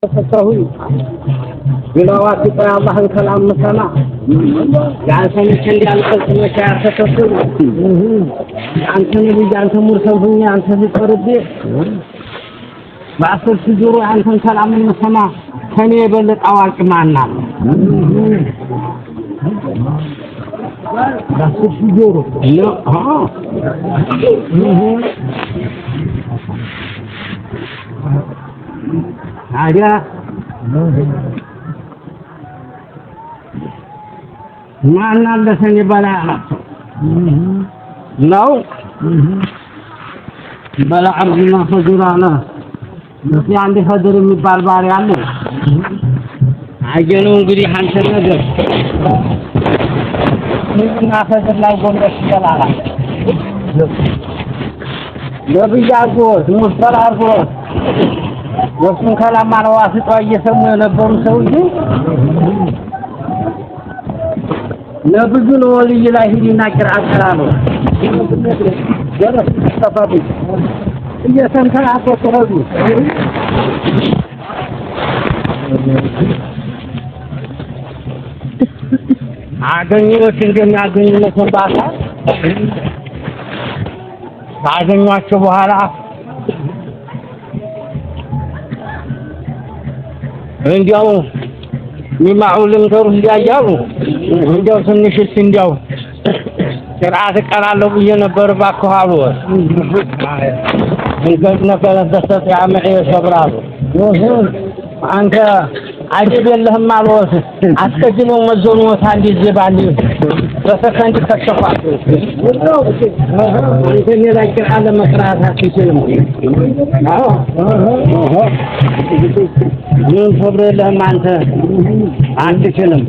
ተፈተሁኝ ግላዋት ያላህን ከላም ሰማ ያንተን እንዲያልቀስ መቻ ተከፈሉ አንተን ልጅ ሙርሰል ሁኛ አንተ ልትቀርብ ባሰል ሲጆሮ አንተን ከላም ሰማ ከኔ የበለጠ አዋቂ ማን አለ ባሰል ሲጆሮ አዲያ ማን አለ ሰኔ በላዓ ነው በላዓና ፈጁራና ለዚህ አንድ ፈድር የሚባል ባሪ አለ አየነው እንግዲህ አንተ ነገር ምንና ፈድር ላይ ጎንደስ ይላል ለብያጎ ሙስተር አርጎ ወስን ከላማ ነው አስጣው እየሰሙ የነበሩ ሰውዬ ለብዙ ነው ወልይ ላይ ሂድና ቅርአት ቀራለው ደረስ ተፋቢ እየተንከራቶ ተረዱ አገኙት እንደሚያገኙ ለተባታ አገኟቸው በኋላ እንዲያው ሚማዑልን ተሩ ያያሉ እንዲያው ትንሽ እንዲያው ቅርአት ቀራለው ብዬ ነበር ባከዋሉ እንግዲህ ነበር ተሰጥያ ማየ ሰብራሉ አንተ አጅብ የለህም አልወስ አስከጅኖ መዞኑ ታንዲ ዘባሊ በሰከንድ ተከፋቱ እንዴ ላይ ቅርአት መቅራት አትችልም አዎ ምን ሰብረለህም አንተ አትችልም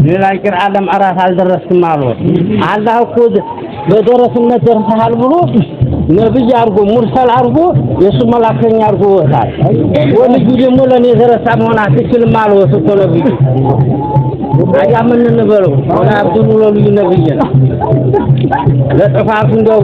ሌላ ቅርአት ለማራት አልደረስክም አልወስ አላህ እኮ በደረስነት ደርሰሃል ብሎ ነብይ አርጎ ሙርሰል አርጎ የሱ መላከኛ አርጎ ወጣል ወልጁ ደግሞ ለኔ ዘረሳ መሆን አትችልም አልወስ እኮ ነብይ አያ ምን እንበለው ወላ አብዱል ወልዩ ነብይ ነው ለጥፋቱ እንደው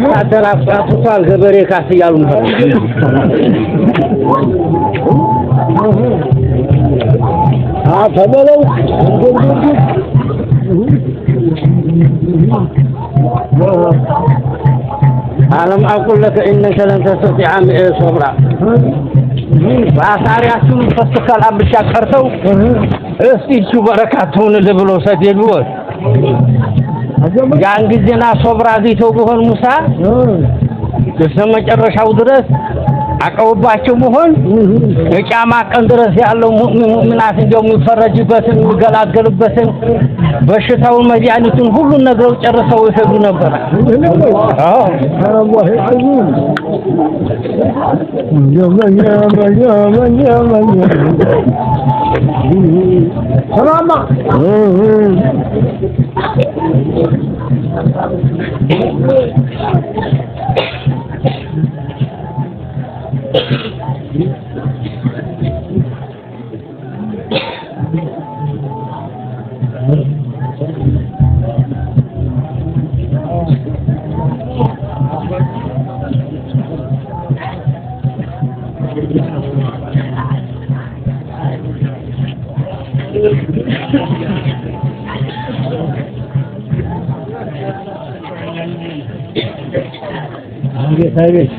ታደራ አፍቷል ገበሬ ካስ ያሉ ነው ተበለው አለም አቁል ለከ ኢነከ ለን ተስተጢዐ መዐ ሶብራ ባሳሪያችሁን ፈስተካል አብቻ ቀርተው እስቲ እሱ በረካቱን ለብሎ ሰደዱ ያን ጊዜና ሶብራ ዲተው ቢሆን ሙሳ እስከመጨረሻው ድረስ አቀውባቸው መሆን የቂያማ ቀን ድረስ ያለው ሙእሚናት እንደው የሚፈረጅበትን የሚገላገሉበትን በሽታውን መድኃኒቱን ሁሉ ነገሩ ጨርሰው ይሄዱ ነበር አዎ አላህ ይሁን ሰላም Hayır.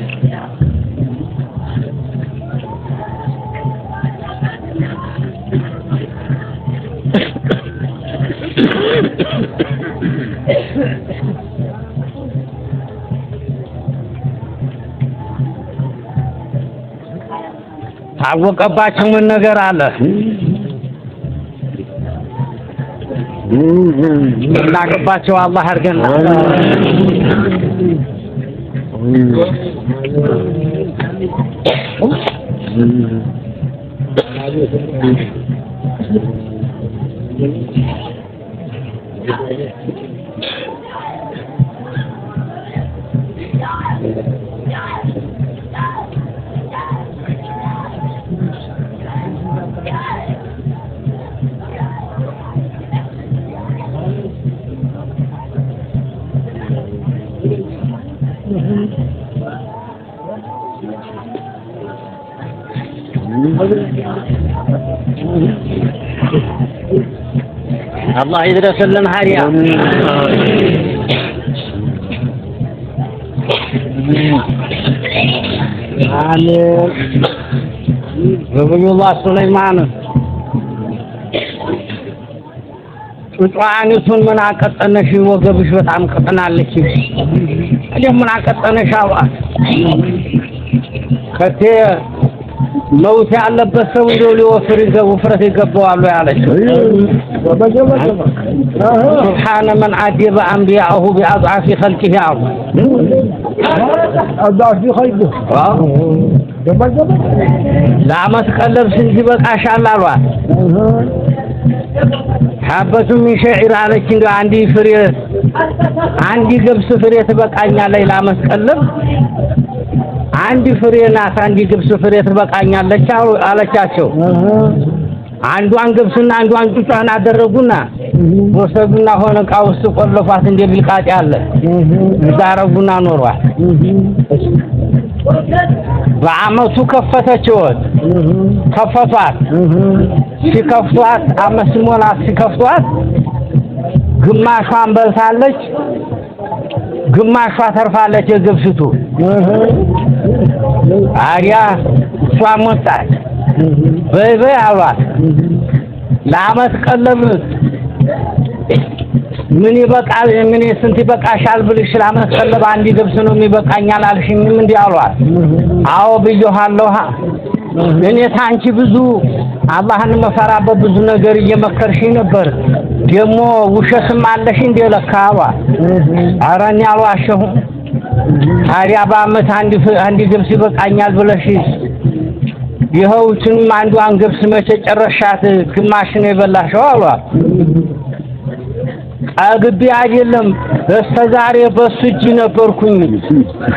ታወቀባቸው ምን ነገር አለ እናገባቸው አላህ አርገና الله يدرس لنا هاريا آمين نبي الله سليمان وطعنتون من አቀጠነሽ ወገብሽ በጣም ቀጠናለች እንዴ ምን አቀጠነሽ አዋ ከቴ መውት ያለበት ሰው እንደው ሊወፍር ውፍረት ይገባዋል ያለች سبحان من عذب انبياءه باضعاف خلقه اضعاف خلقه لا ما تقلب سنتي بقاشال አሏት حبة من شعير عليك عندي فرية عندي قبس فرية تبقى لا مسقلب عندي فرية ناس عندي قبس فرية تبقى على شاشو عنده عن قبسنا عنده عن قبسنا دربونا وصلنا هنا كاوس كل فاتن دي بالقاط ياله داربونا نوروا وعملت كفتچوت كفتات ሲከፍቷት አመስሞላት ሲከፍቷት ግማሿን በልታለች ግማሿ ተርፋለች የገብስቱ አሪያ ሷሞታት በይ አሏት ለአመት ቀለብ ምን ይበቃል ምን ስንት ይበቃሻል ብልሽ ለአመት ቀለብ አንዲ ገብስ ነው የሚበቃኛል አልሽኝም እንዴ አሏት አዎ ብየዋለሁ እኔ ታንቺ ብዙ አላህን መፈራበት ብዙ ነገር እየመከርሽ ነበር ደሞ ውሸትም አለሽ እንደ ለካዋ አራኛ አልዋሸሁ ታዲያ በአመት አንዲ ገብስ ይበቃኛል ብለሽ ይኸውችን አንዷን ገብስ መቼ ጨረሻት ግማሽ ነው የበላሽው አሏት አግቢ አይደለም በስተዛሬ በሱ እጅ ነበርኩኝ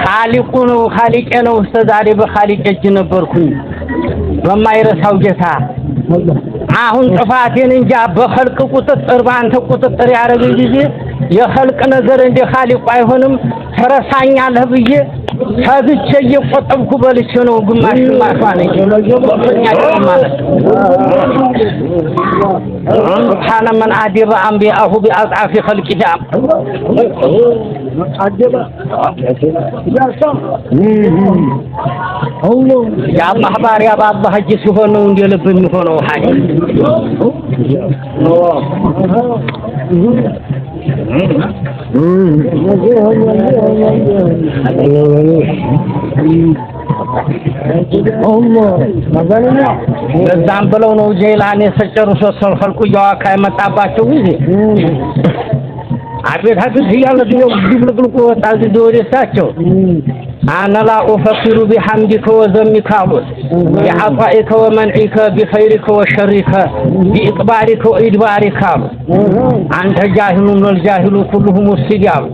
ኻሊቁ ነው ኻሊቄ ነው በስተዛሬ በኻሊቄ እጅ ነበርኩኝ በማይረሳው ጌታ አሁን ጥፋቴን እንጃ በخلق ቁጥጥር ባንተ ቁጥጥር ያረገኝ ጊዜ የخلق ነገር እንደ ኻሊቁ አይሆንም ተረሳኛለህ ብዬ ታግቼ እየቆጠብኩ በልቼ ነው ግማሽ ማፋነኝ ማለት سبحان من عذب انبياءه باضعاف خلقه عذب يا الله باريا الله እጅ ሲሆን ነው እንደ ልብ የሚሆነው ሐጅ ለዛም ብለው ነው ጀይላን የሰጨሩት ሰው ፈልቁ ያዋካ የመጣባቸው ጊዜ አቤት ሀዲስ ይያለ ነው ድብልቅልቁ ወጣ ወደሳቸው أنا لا أفكر بحمدك وذمك بعطائك ومنعك بخيرك وشرك بإقبالك وإدبارك أنت جاهل والجاهل كلهم السجال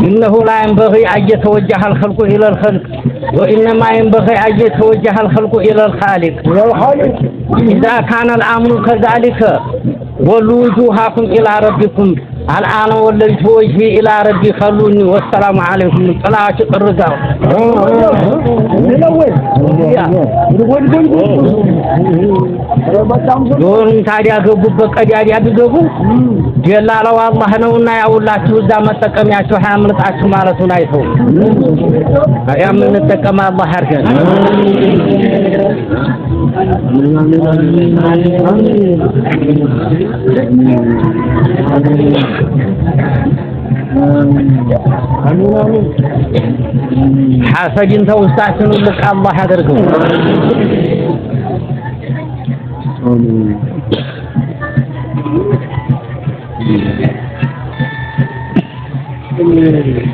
إنه لا ينبغي أن يتوجه الخلق إلى الخلق وإنما ينبغي أن يتوجه الخلق إلى الخالق إذا كان الأمر كذلك ولوا وجوهكم إلى ربكم الآن وليت وجهي إلى ربي خلوني والسلام عليكم طلعت الرزاق دون ታዲያ ገቡበት ቀዲያ ቢገቡ ጀላላው አላህ ነውና ያውላችሁ እዛ መጠቀሚያችሁ ሃያምልጣችሁ ማለቱን አይተው ያምን ተጠቀማ አላህ ያርገን حاسجين توسعتن لك الله يدركم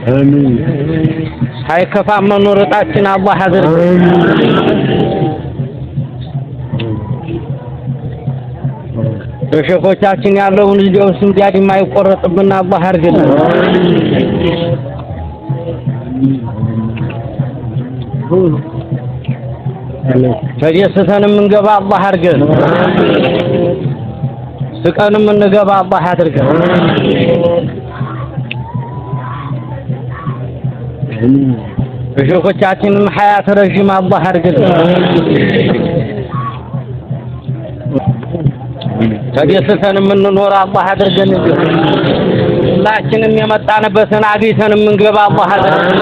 آمين هاي كفا من نورتاتنا الله يدركم በሸፎቻችን ያለውን ልጆች እንዲያድ የማይቆረጥብና አላህ ያርግልን ተደስተንም እንገባ አላህ ያርገን ስቀንም እንገባ አላህ ያድርገን በሸፎቻችንም ሐያት ረጅም አላህ ያርግልን ተደስተን የምንኖር አላህ አድርገን ሁላችንም የመጣንበትን አግኝተን የምንገባ አላህ አድርገን